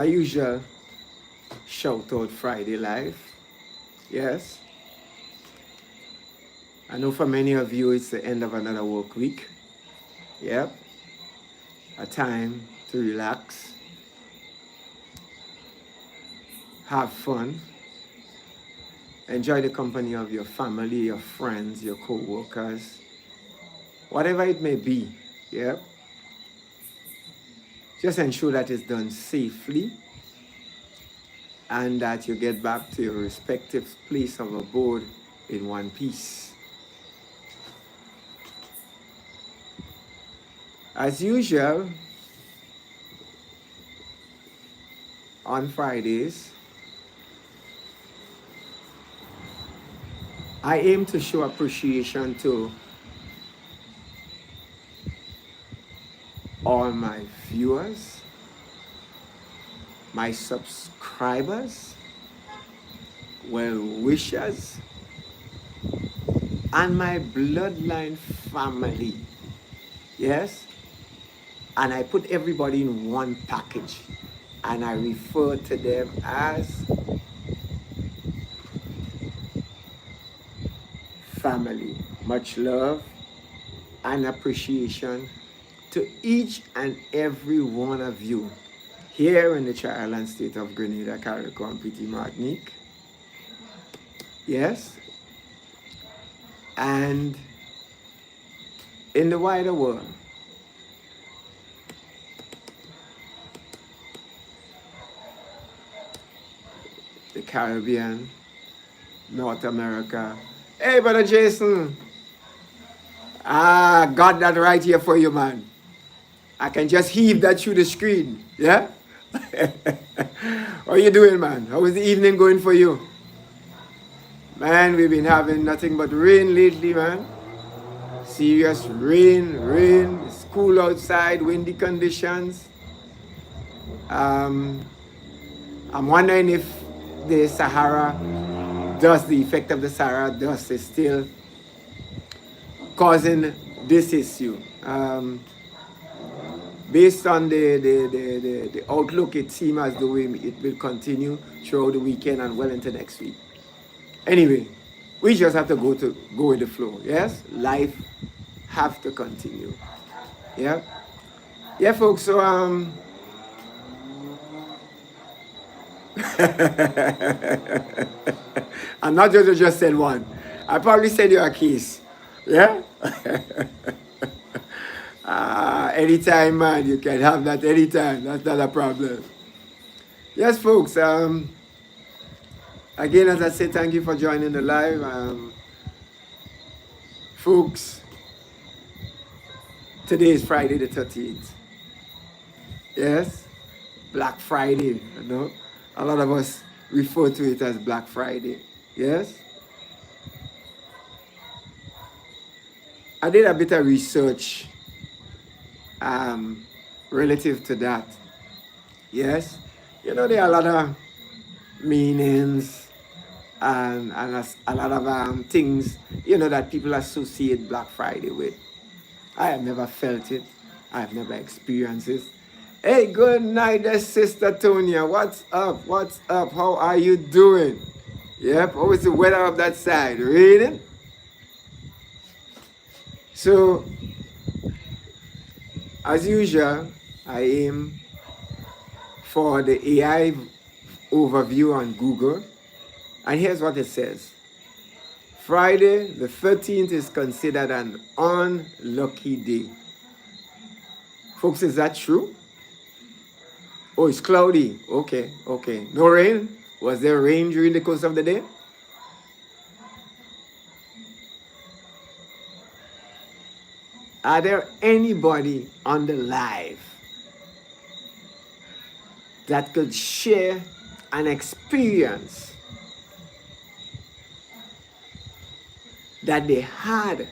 our usual shout out Friday live. Yes, I know for many of you it's the end of another work week. Yep, a time to relax, have fun, enjoy the company of your family, your friends, your co-workers, whatever it may be. Yep, just ensure that it's done safely and that you get back to your respective place of abode in one piece. As usual, on Fridays, I aim to show appreciation to all my viewers, my subscribers, well wishers, and my bloodline family. Yes? And I put everybody in one package and I refer to them as family. Much love and appreciation to each and every one of you here in the Tri-Island state of Grenada, Carriacou, and Petite Martinique. Yes? And in the wider world. The Caribbean, North America. Hey, Brother Jason. Got that right here for you, man. I can just heave that through the screen. Yeah? How you doing, man? How is the evening going for you? Man, we've been having nothing but rain lately, man. Serious rain. It's cool outside, windy conditions. I'm wondering if the Sahara dust, the effect of the Sahara dust is still causing this issue. Based on the outlook, it seems as though it will continue throughout the weekend and well into next week. Anyway, we just have to go with the flow. Yes, life have to continue. Yeah, yeah, folks. So I'm not just said one. I probably send you a case. Yeah. Anytime, man, you can have that anytime. That's not a problem. Yes, folks. Again, as I say, thank you for joining the live. Folks, today is Friday the 13th. Yes, Black Friday. You know, a lot of us refer to it as Black Friday. Yes. I did a bit of research relative to that. Yes, you know, there are a lot of meanings and a lot of things, you know, that people associate Black Friday with. I have never felt it. I have never experienced it. Hey, good night, Sister Tonya. What's up? What's up? How are you doing? Yep, how is the weather up that side? Raining? So, as usual, I aim for the AI overview on Google. And here's what it says. Friday the 13th is considered an unlucky day. Folks, is that true? Oh, it's cloudy. Okay. No rain? Was there rain during the course of the day? Are there anybody on the live that could share an experience that they had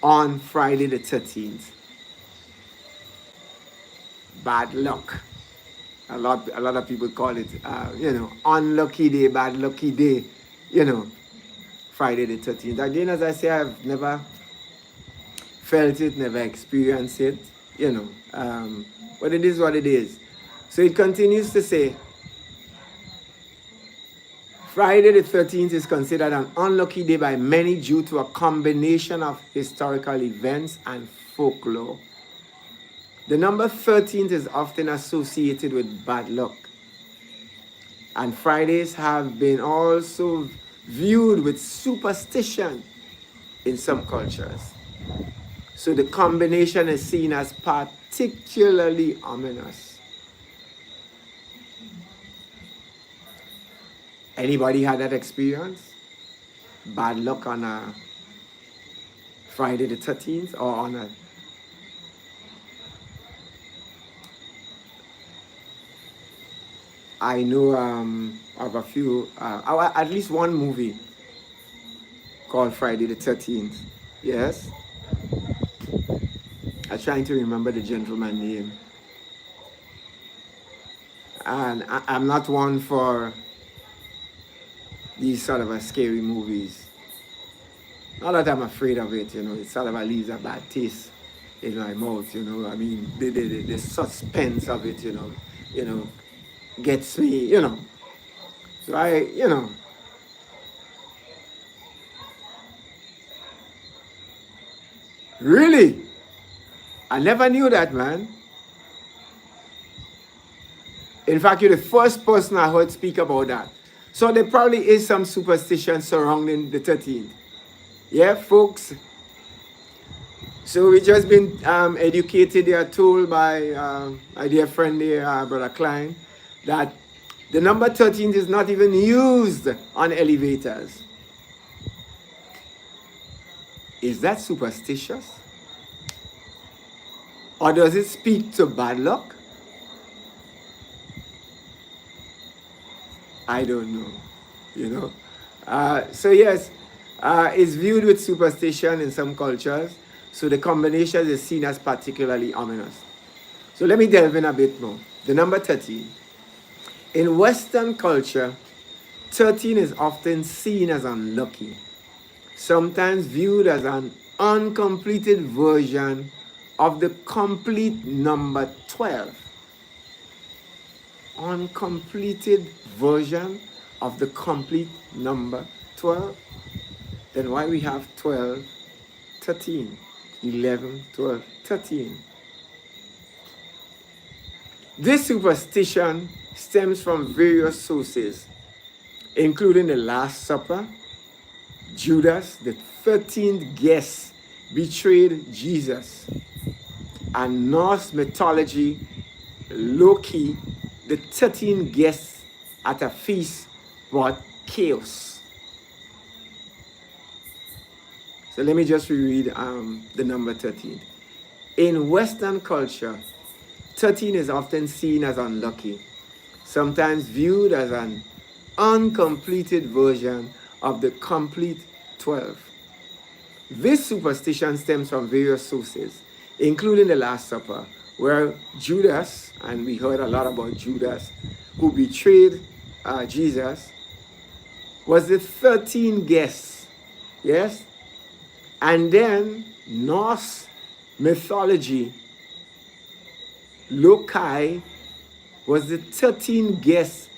on Friday the 13th? Bad luck. A lot of people call it, unlucky day, bad lucky day, Friday the 13th. Again, as I say, I've never felt it, never experienced it. But it is what it is. So it continues to say, Friday the 13th is considered an unlucky day by many due to a combination of historical events and folklore. The number 13th is often associated with bad luck. And Fridays have been also viewed with superstition in some cultures. So the combination is seen as particularly ominous. Anybody had that experience? Bad luck on a Friday the 13th or on a... I know of a few, at least one movie called Friday the 13th. Yes? I'm trying to remember the gentleman's name. And I'm not one for these sort of scary movies. Not that I'm afraid of it, it sort of leaves a bad taste in my mouth, I mean, the suspense of it, gets me, So I. Really? I never knew that, man. In fact, you're the first person I heard speak about that. So there probably is some superstition surrounding the 13th. Yeah, folks. So we just been educated, they are told by my dear friend there, Brother Klein, that the number 13 is not even used on elevators. Is that superstitious? Or does it speak to bad luck? I don't know, So yes, it's viewed with superstition in some cultures. So the combination is seen as particularly ominous. So let me delve in a bit more. The number 13. In Western culture, 13 is often seen as unlucky, sometimes viewed as an uncompleted version of the complete number 12. Uncompleted version of the complete number 12. Then why we have 12, 13, 11, 12, 13? This superstition stems from various sources, including the Last Supper, Judas, the 13th guest, betrayed Jesus, and Norse mythology, Loki, the 13 guests at a feast brought chaos. So let me just reread the number 13. In Western culture, 13 is often seen as unlucky, sometimes viewed as an uncompleted version of the complete 12. This superstition stems from various sources, including the Last Supper, where Judas, and we heard a lot about Judas, who betrayed Jesus, was the 13 guests, yes? And then Norse mythology, Loki was the 13 guests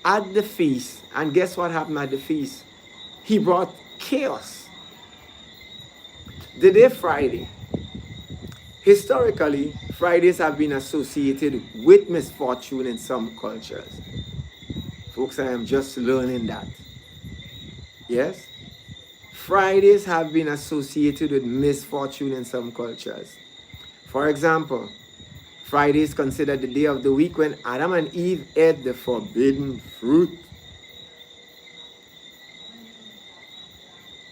at the feast. And guess what happened at the feast? He brought chaos. The day Friday. Historically, Fridays have been associated with misfortune in some cultures. Folks, I am just learning that. Yes? Fridays have been associated with misfortune in some cultures. For example, Friday is considered the day of the week when Adam and Eve ate the forbidden fruit.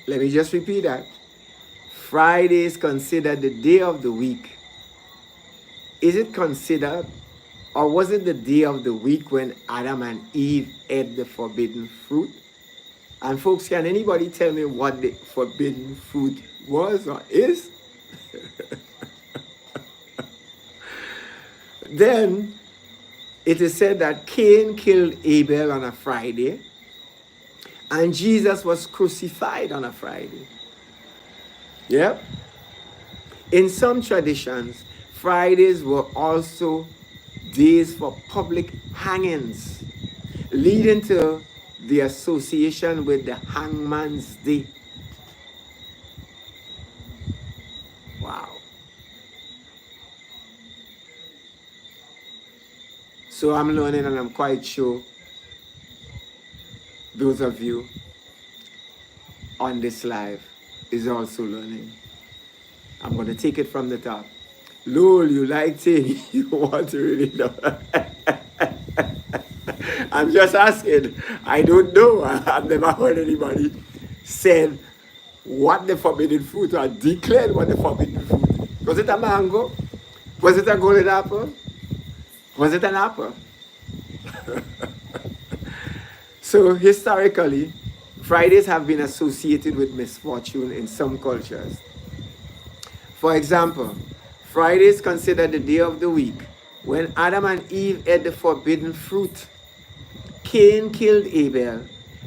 Let me just repeat that. Friday is considered the day of the week. Is it considered, or was it the day of the week when Adam and Eve ate the forbidden fruit? And folks, can anybody tell me what the forbidden fruit was or is? Then it is said that Cain killed Abel on a Friday, and Jesus was crucified on a Friday. Yep. In some traditions, Fridays were also days for public hangings, leading to the association with the Hangman's Day. Wow. So I'm learning, and I'm quite sure those of you on this live is also learning. I'm going to take it from the top. Lol, you like thing, you want to really know. I'm just asking. I don't know. I've never heard anybody said what the forbidden fruit or declared what the forbidden fruit. Was it a mango? Was it a golden apple? Was it an apple? So historically, Fridays have been associated with misfortune in some cultures. For example, Friday is considered the day of the week when Adam and Eve ate the forbidden fruit. Cain killed Abel,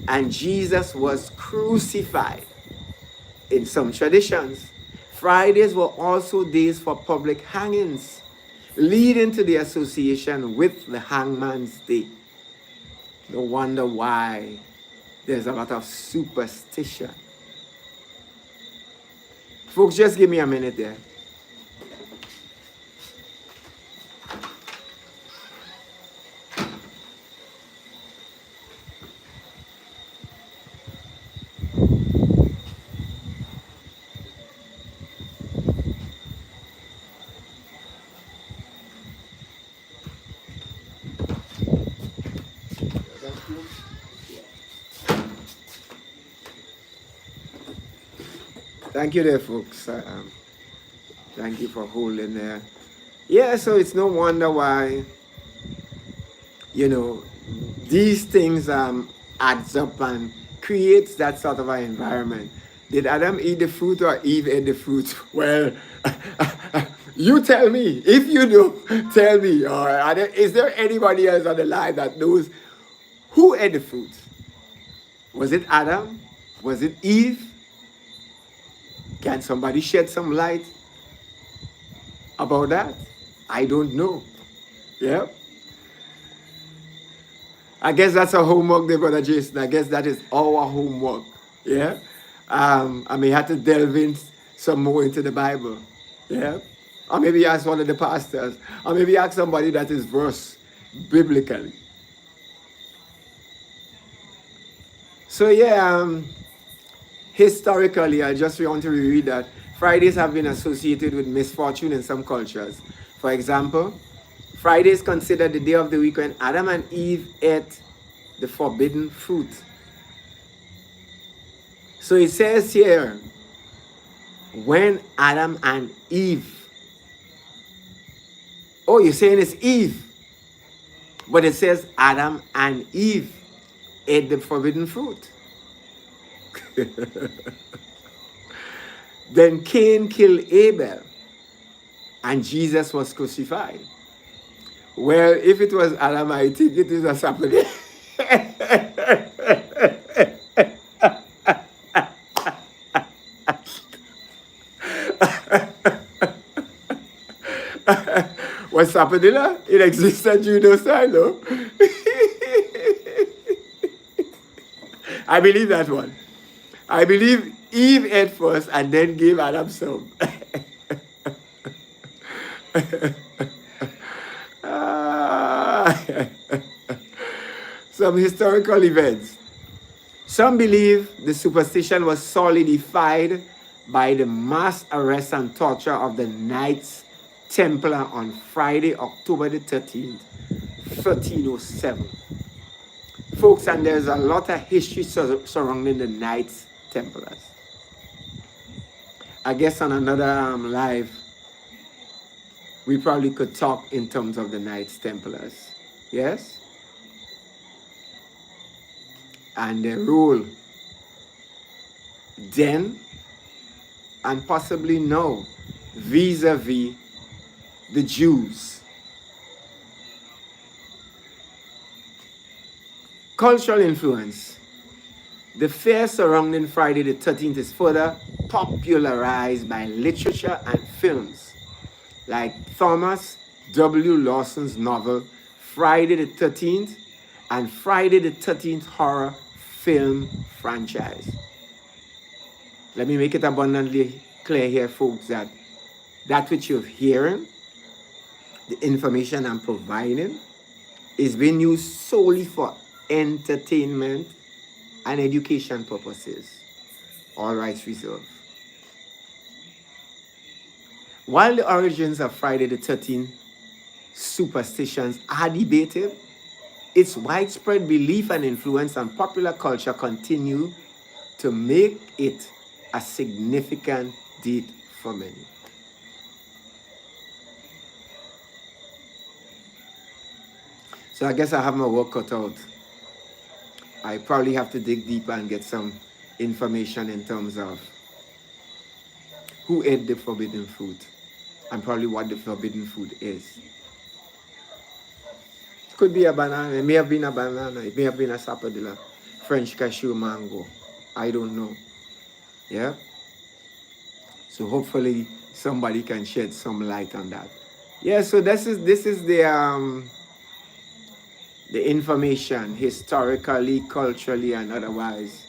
and Jesus was crucified. In some traditions, Fridays were also days for public hangings, leading to the association with the Hangman's Day. No wonder why there's a lot of superstition. Folks, just give me a minute there. Thank you there, folks. Thank you for holding there. Yeah, so it's no wonder why, these things adds up and creates that sort of an environment. Did Adam eat the fruit or Eve ate the fruit? Well, you tell me. If you know, tell me. Or is there anybody else on the line that knows who ate the fruit? Was it Adam? Was it Eve? Can somebody shed some light about that? I don't know. Yeah. I guess that's a homework there, Brother Jason. I guess that is our homework. Yeah. I may have to delve in some more into the Bible. Yeah. Or maybe ask one of the pastors. Or maybe ask somebody that is versed biblically. So yeah, historically, I just want to reread that. Fridays have been associated with misfortune in some cultures. For example, Friday is considered the day of the week when Adam and Eve ate the forbidden fruit. So it says here, when Adam and Eve. Oh, you're saying it's Eve. But it says Adam and Eve ate the forbidden fruit. Then Cain killed Abel, and Jesus was crucified. Well, if it was Adam, I think it is a Saturday. Was Sapadilla? It exists at judo style, no? I believe that one. I believe Eve ate first and then gave Adam some. Some historical events. Some believe the superstition was solidified by the mass arrest and torture of the Knights Templar on Friday, October the 13th, 1307. Folks, and there's a lot of history surrounding the Knights Templars. I guess on another live, we probably could talk in terms of the Knights Templars. Yes? And their role then and possibly now vis-a-vis the Jews. Cultural influence. The fair surrounding Friday the 13th is further popularized by literature and films. like Thomas W. Lawson's novel Friday the 13th and Friday the 13th horror film franchise. Let me make it abundantly clear here, folks, that which you're hearing, the information I'm providing, is being used solely for entertainment and education purposes. All rights reserved. While the origins of Friday the 13th superstitions are debated, its widespread belief and influence on popular culture continue to make it a significant date for many. So I guess I have my work cut out. I probably have to dig deeper and get some information in terms of who ate the forbidden fruit and probably what the forbidden fruit is. It could be a banana. It may have been a banana. It may have been a sapodilla, French cashew, mango. I don't know. Yeah. So hopefully somebody can shed some light on that. Yeah. So this is the information historically, culturally, and otherwise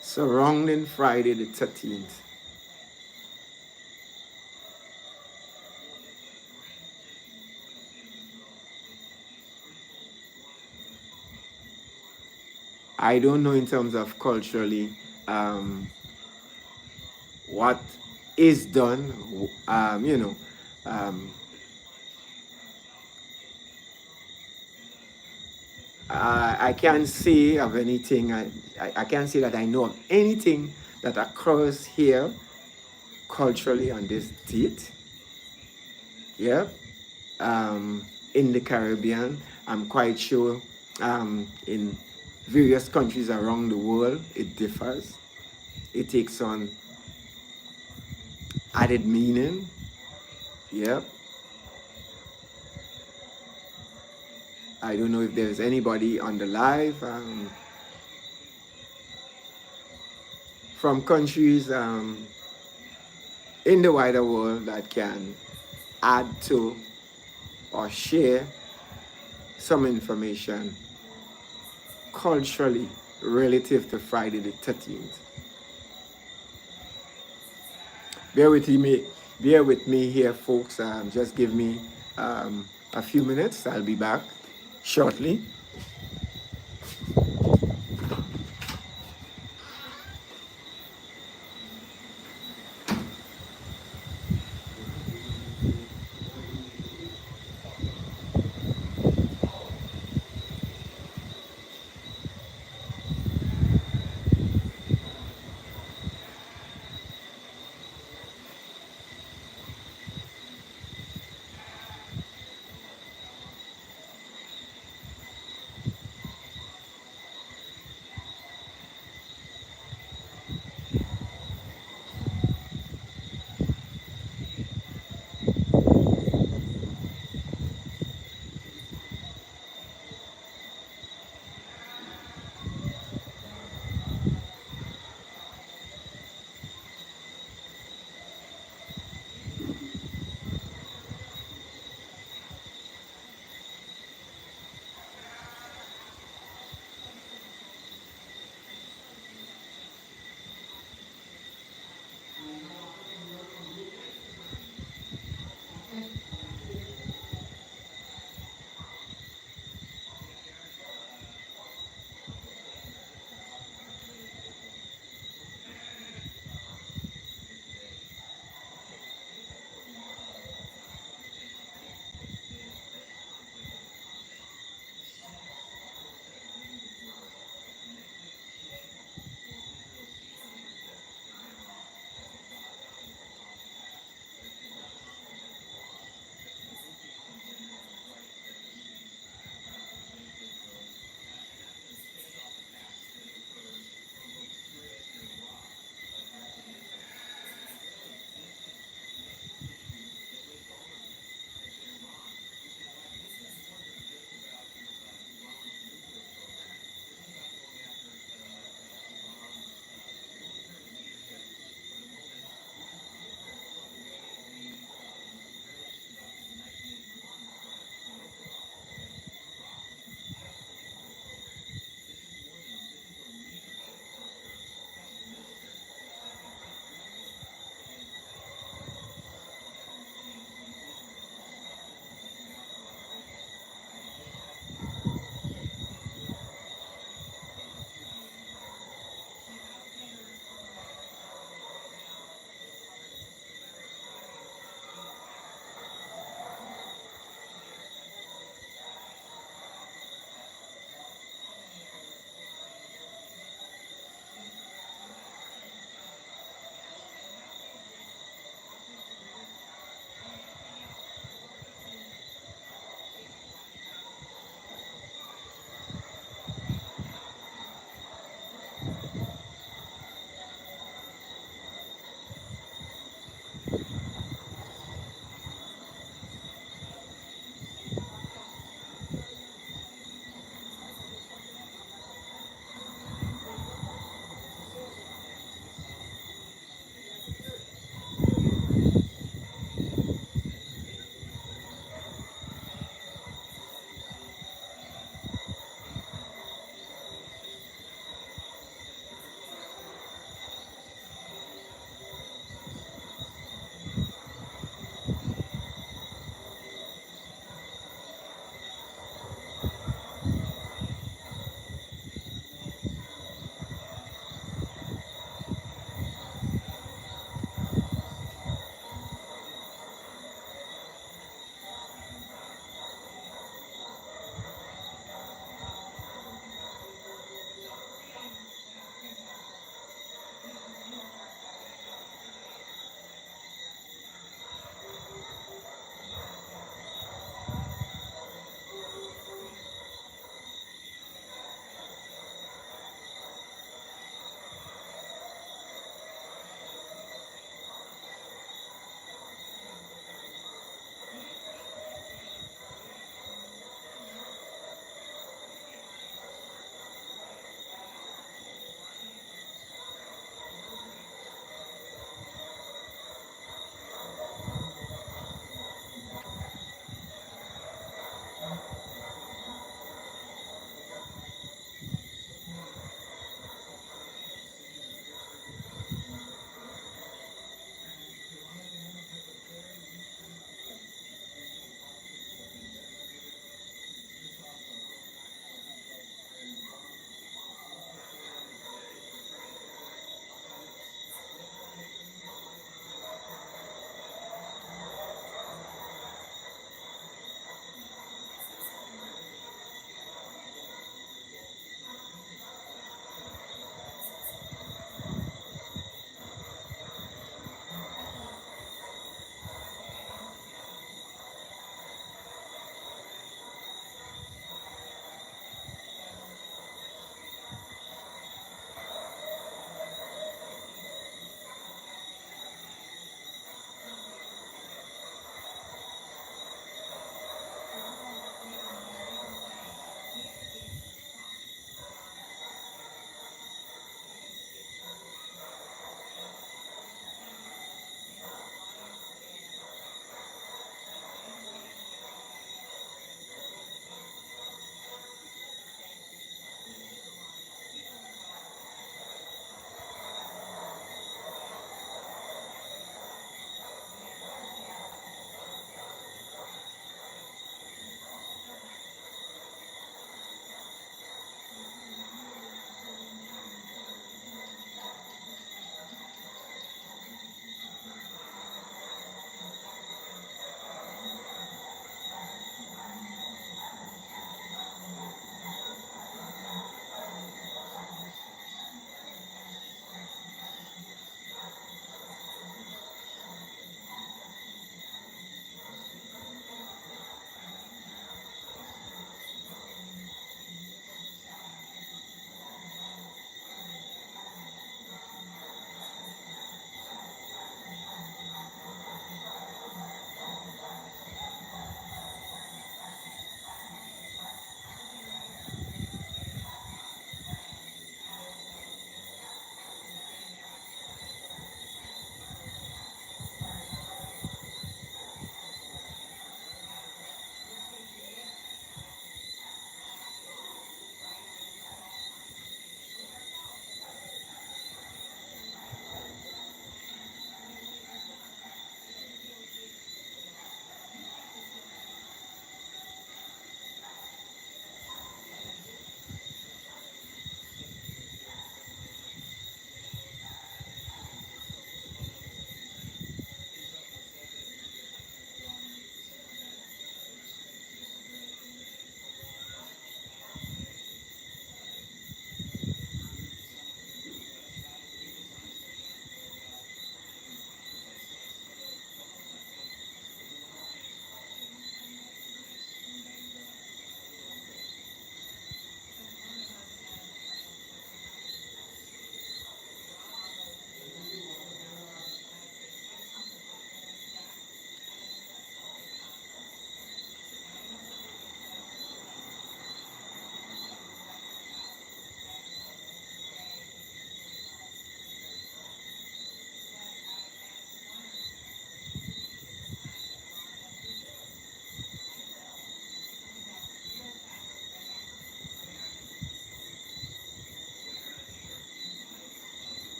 surrounding Friday the 13th. I don't know in terms of culturally what is done, I can't say of anything, I can't say that I know of anything that occurs here culturally on this date. Yeah. In the Caribbean, I'm quite sure in various countries around the world, it differs. It takes on added meaning. Yeah. I don't know if there's anybody on the live from countries in the wider world that can add to or share some information culturally relative to Friday the 13th. Bear with me here, folks. Just give me a few minutes. I'll be back shortly.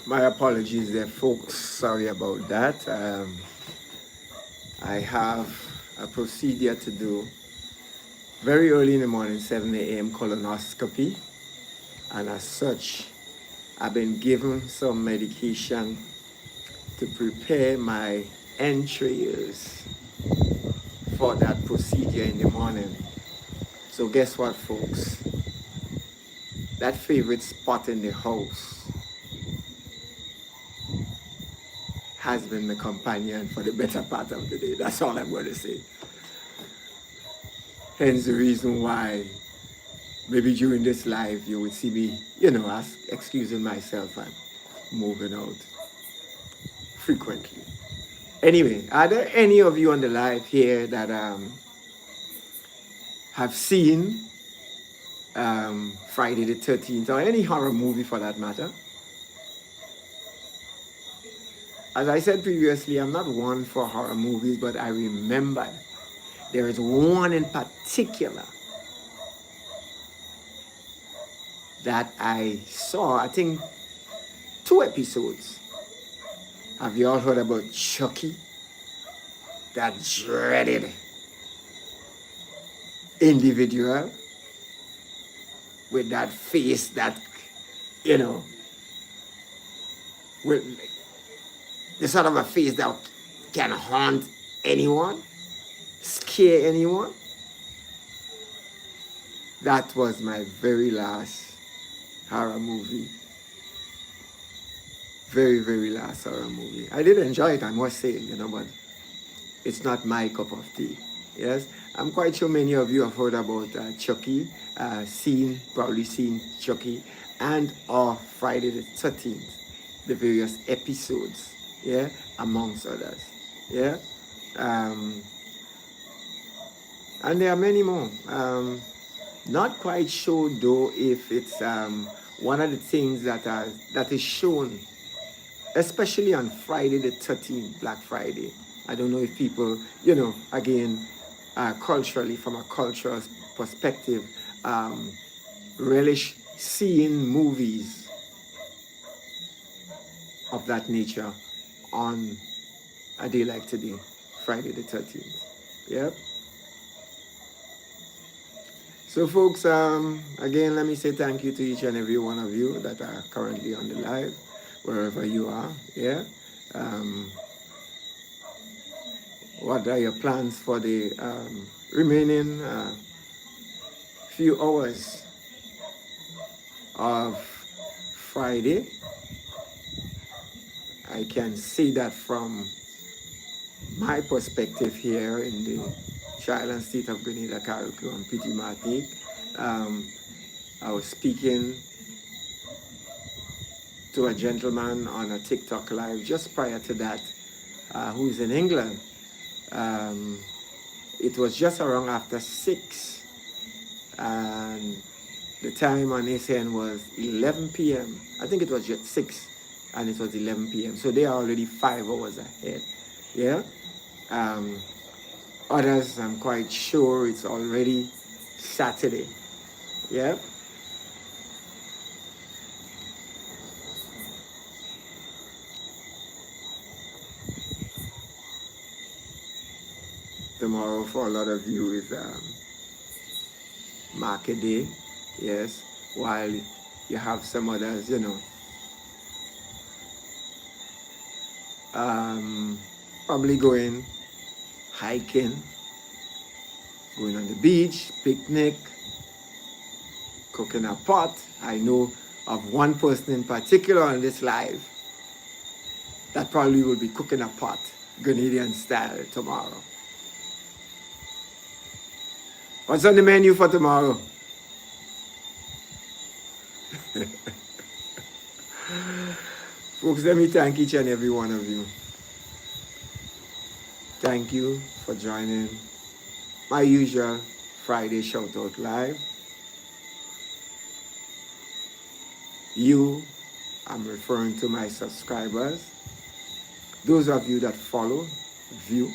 My apologies there, folks. Sorry about that. I have a procedure to do very early in the morning, 7 a.m. colonoscopy. And as such, I've been given some medication to prepare my entrails for that procedure in the morning. So guess what, folks? That favorite spot in the house has been the companion for the better part of the day. That's all I'm going to say. Hence the reason why maybe during this live you would see me, excusing myself and moving out frequently. Anyway, are there any of you on the live here that have seen Friday the 13th or any horror movie for that matter? As I said previously, I'm not one for horror movies, but I remember there is one in particular that I saw, I think 2 episodes. Have you all heard about Chucky? That dreaded individual with that face that, with the sort of a face that can haunt anyone, scare anyone. That was my very last horror movie. Very, very last horror movie. I did enjoy it, I must say, but it's not my cup of tea. Yes, I'm quite sure many of you have heard about Chucky, probably seen Chucky, and or Friday the 13th, the various episodes, yeah, amongst others, yeah. And there are many more. Not quite sure though if it's one of the things that is shown, especially on Friday the 13th, Black Friday. I don't know if people, again, culturally, from a cultural perspective, relish seeing movies of that nature on a day like today, Friday the 13th. Yep. So folks, again, let me say thank you to each and every one of you that are currently on the live, wherever you are, yeah. What are your plans for the remaining few hours of Friday? I can see that from my perspective here in the Island State of Grenada, Carriacou, and Petit Martinique. I was speaking to a gentleman on a TikTok live just prior to that, who's in England. It was just around after 6, and the time on his end was 11 p.m. I think it was just 6, and it was 11 p.m. So they are already 5 hours ahead. Yeah. Others, I'm quite sure it's already Saturday. Yeah. Tomorrow for a lot of you is market day. Yes. While you have some others, probably going hiking, going on the beach, picnic, cooking a pot. I know of one person in particular on this live that probably will be cooking a pot, Grenadian style, tomorrow. What's on the menu for tomorrow? Folks, let me thank each and every one of you. Thank you for joining my usual Friday Shout Out Live. You, I'm referring to my subscribers, those of you that follow, view,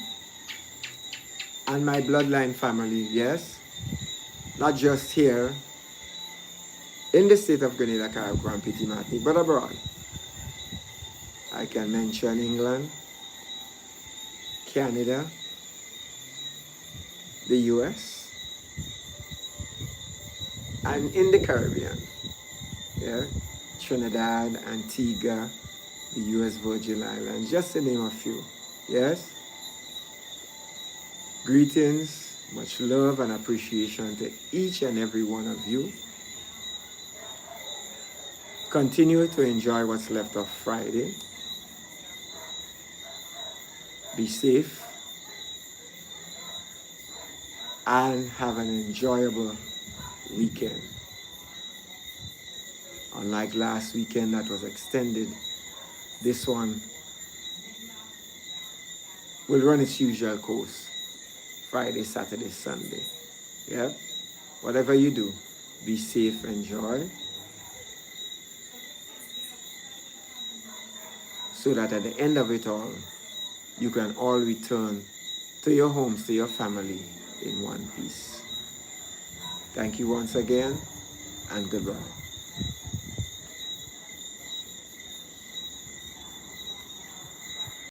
and my bloodline family, yes, not just here in the state of Grenada, Carriacou, and Petit Martinique, but abroad. I can mention England, Canada, the US, and in the Caribbean. Yeah, Trinidad, Antigua, the US Virgin Islands, just to name a few. Yes? Greetings, much love and appreciation to each and every one of you. Continue to enjoy what's left of Friday. Be safe and have an enjoyable weekend. Unlike last weekend that was extended, this one will run its usual course. Friday, Saturday, Sunday. Yeah? Whatever you do, be safe, enjoy, so that at the end of it all, you can all return to your homes, to your family in one piece. Thank you once again, and goodbye.